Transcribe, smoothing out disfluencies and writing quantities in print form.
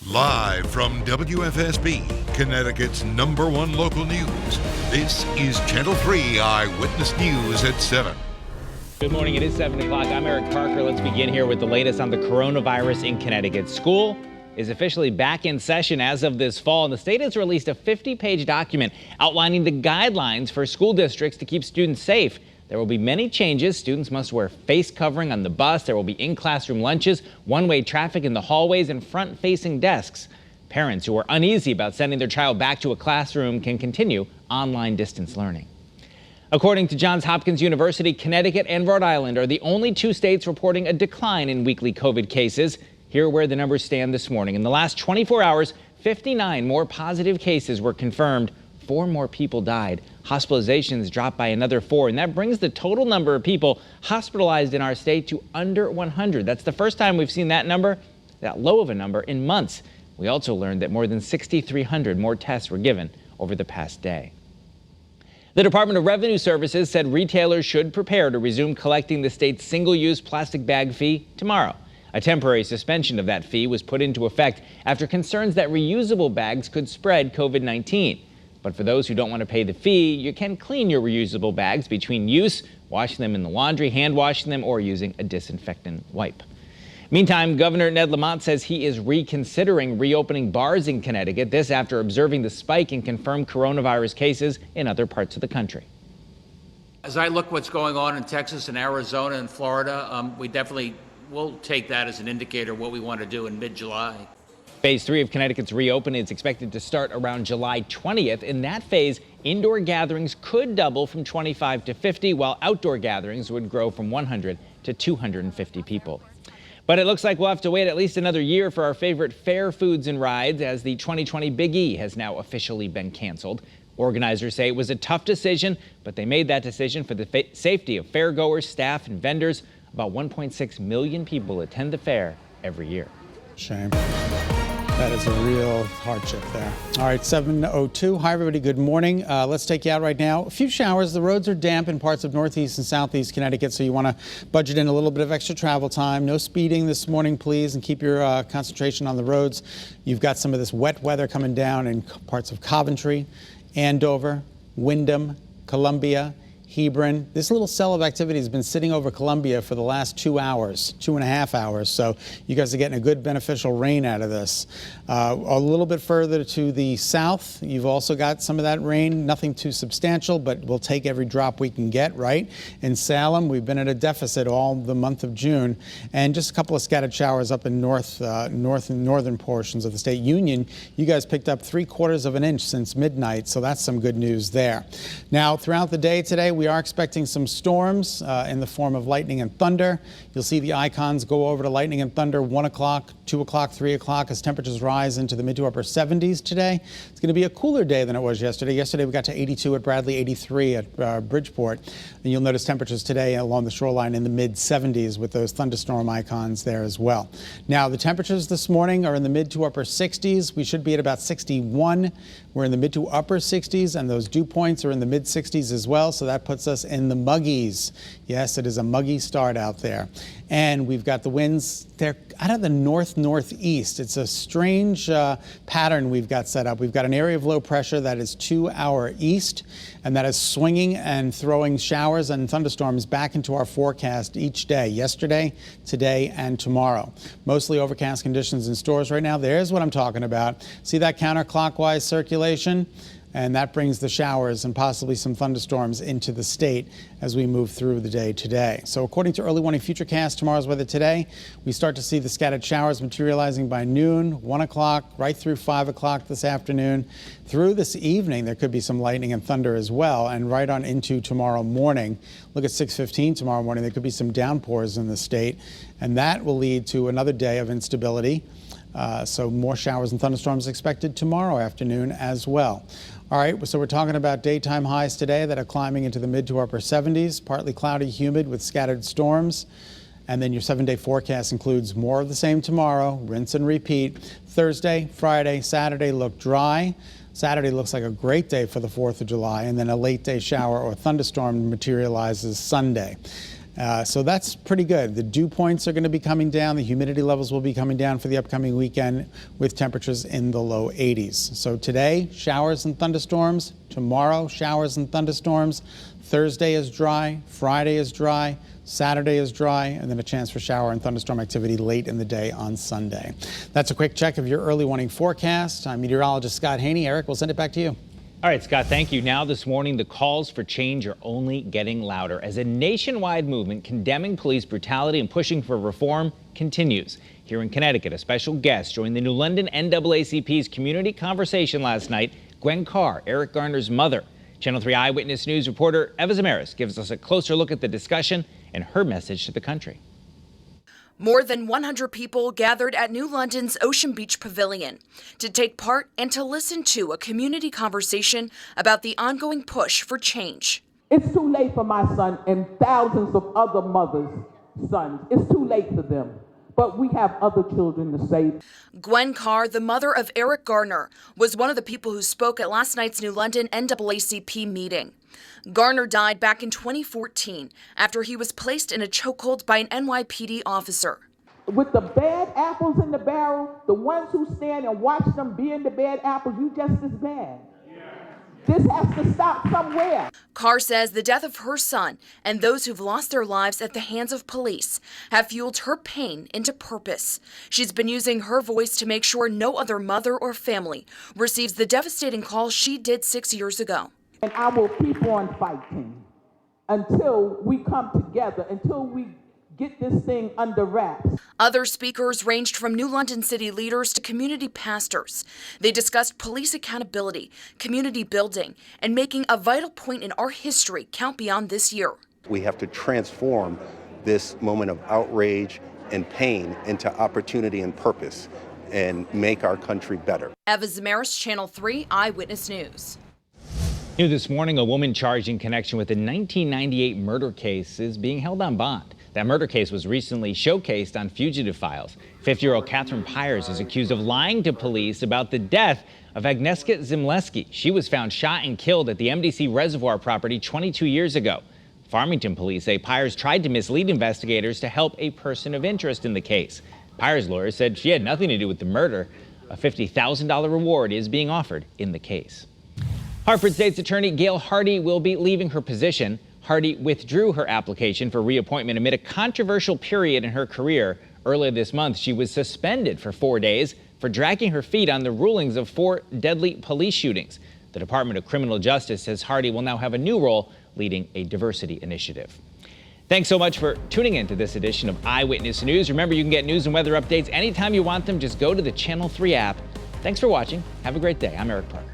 Live from WFSB, Connecticut's #1 local news, this is Channel 3 Eyewitness News at 7. Good morning. It is 7 o'clock. I'm Eric Parker. Let's begin here with the latest on the coronavirus in Connecticut. School is officially back in session as of this fall, and the state has released a 50-page document outlining the guidelines for school districts to keep students safe. There will be many changes. Students must wear face covering on the bus. There will be in-classroom lunches, one-way traffic in the hallways, and front-facing desks. Parents who are uneasy about sending their child back to a classroom can continue online distance learning. According to Johns Hopkins University, Connecticut and Rhode Island are the only two states reporting a decline in weekly COVID cases. Here are where the numbers stand this morning. In the last 24 hours, 59 more positive cases were confirmed. 4 more people died. Hospitalizations dropped by another 4, and that brings the total number of people hospitalized in our state to under 100. That's the first time we've seen that low of a number, in months. We also learned that more than 6,300 more tests were given over the past day. The Department of Revenue Services said retailers should prepare to resume collecting the state's single-use plastic bag fee tomorrow. A temporary suspension of that fee was put into effect after concerns that reusable bags could spread COVID-19. But for those who don't want to pay the fee, you can clean your reusable bags between use, washing them in the laundry, hand washing them, or using a disinfectant wipe. Meantime, Governor Ned Lamont says he is reconsidering reopening bars in Connecticut, this after observing the spike in confirmed coronavirus cases in other parts of the country. As I look what's going on in Texas and Arizona and Florida, we definitely will take that as an indicator of what we want to do in mid-July. Phase 3 of Connecticut's reopening is expected to start around July 20th. In that phase, indoor gatherings could double from 25 to 50, while outdoor gatherings would grow from 100 to 250 people. But it looks like we'll have to wait at least another year for our favorite fair foods and rides, as the 2020 Big E has now officially been canceled. Organizers say it was a tough decision, but they made that decision for the safety of fairgoers, staff, and vendors. About 1.6 million people attend the fair every year. Shame. That is a real hardship there. All right, 7:02. Hi, everybody. Good morning. Let's take you out right now. A few showers. The roads are damp in parts of northeast and southeast Connecticut, so you want to budget in a little bit of extra travel time. No speeding this morning, please, and keep your concentration on the roads. You've got some of this wet weather coming down in parts of Coventry, Andover, Wyndham, Columbia, Hebron. This little cell of activity has been sitting over Columbia for the last 2.5 hours. So you guys are getting a good beneficial rain out of this. A little bit further to the south, you've also got some of that rain. Nothing too substantial, but we'll take every drop we can get, right? In Salem, we've been at a deficit all the month of June, and just a couple of scattered showers up in north and northern portions of the state. Union, you guys picked up 3/4 of an inch since midnight, so that's some good news there. Now, throughout the day today, we are expecting some storms in the form of lightning and thunder. You'll see the icons go over to lightning and thunder 1 o'clock, 2 o'clock, 3 o'clock as temperatures rise into the mid to upper 70s today. It's going to be a cooler day than it was yesterday. Yesterday we got to 82 at Bradley, 83 at Bridgeport. And you'll notice temperatures today along the shoreline in the mid 70s with those thunderstorm icons there as well. Now the temperatures this morning are in the mid to upper 60s. We should be at about 61. We're in the mid to upper 60s, and those dew points are in the mid 60s as well. So that puts us in the muggies. Yes, it is a muggy start out there. And we've got the winds, they're out of the north-northeast. It's a strange pattern we've got set up. We've got an area of low pressure that is to our east, and that is swinging and throwing showers and thunderstorms back into our forecast each day, yesterday, today, and tomorrow. Mostly overcast conditions in stores right now. There's what I'm talking about. See that counterclockwise circulation? And that brings the showers and possibly some thunderstorms into the state as we move through the day today. So according to early warning futurecast, tomorrow's weather today, we start to see the scattered showers materializing by noon, 1 o'clock, right through 5 o'clock this afternoon. Through this evening, there could be some lightning and thunder as well, and right on into tomorrow morning. Look at 6:15 tomorrow morning. There could be some downpours in the state, and that will lead to another day of instability. So more showers and thunderstorms expected tomorrow afternoon as well. All right, so we're talking about daytime highs today that are climbing into the mid to upper 70s, partly cloudy, humid with scattered storms. And then your 7-day forecast includes more of the same tomorrow, rinse and repeat. Thursday, Friday, Saturday look dry. Saturday looks like a great day for the 4th of July, and then a late day shower or thunderstorm materializes Sunday. So that's pretty good. The dew points are going to be coming down. The humidity levels will be coming down for the upcoming weekend with temperatures in the low 80s. So today, showers and thunderstorms. Tomorrow, showers and thunderstorms. Thursday is dry. Friday is dry. Saturday is dry, and then a chance for shower and thunderstorm activity late in the day on Sunday. That's a quick check of your early warning forecast. I'm meteorologist Scott Haney. Eric, we'll send it back to you. All right, Scott, thank you. Now this morning, the calls for change are only getting louder as a nationwide movement condemning police brutality and pushing for reform continues. Here in Connecticut, a special guest joined the New London NAACP's community conversation last night, Gwen Carr, Eric Garner's mother. Channel 3 Eyewitness News reporter Eva Zamaris gives us a closer look at the discussion and her message to the country. More than 100 people gathered at New London's Ocean Beach Pavilion to take part and to listen to a community conversation about the ongoing push for change. It's too late for my son and thousands of other mothers' sons. It's too late for them. But we have other children to save. Gwen Carr, the mother of Eric Garner, was one of the people who spoke at last night's New London NAACP meeting. Garner died back in 2014 after he was placed in a chokehold by an NYPD officer. With the bad apples in the barrel, the ones who stand and watch them being the bad apples, you just as bad. This has to stop somewhere. Carr says the death of her son and those who've lost their lives at the hands of police have fueled her pain into purpose. She's been using her voice to make sure no other mother or family receives the devastating call she did 6 years ago. And I will keep on fighting until we come together, until we get this thing under wraps. Other speakers ranged from New London city leaders to community pastors. They discussed police accountability, community building, and making a vital point in our history count beyond this year. We have to transform this moment of outrage and pain into opportunity and purpose and make our country better. Eva Zamaris, Channel 3 Eyewitness News. New this morning, a woman charged in connection with a 1998 murder case is being held on bond. That murder case was recently showcased on Fugitive Files. 50-year-old Catherine Pyers is accused of lying to police about the death of Agnieszka Zimleski. She was found shot and killed at the MDC Reservoir property 22 years ago. Farmington police say Pyers tried to mislead investigators to help a person of interest in the case. Pyers' lawyer said she had nothing to do with the murder. A $50,000 reward is being offered in the case. Hartford State's Attorney Gail Hardy will be leaving her position. Hardy withdrew her application for reappointment amid a controversial period in her career. Earlier this month, she was suspended for 4 days for dragging her feet on the rulings of 4 deadly police shootings. The Department of Criminal Justice says Hardy will now have a new role leading a diversity initiative. Thanks so much for tuning in to this edition of Eyewitness News. Remember, you can get news and weather updates anytime you want them. Just go to the Channel 3 app. Thanks for watching. Have a great day. I'm Eric Parker.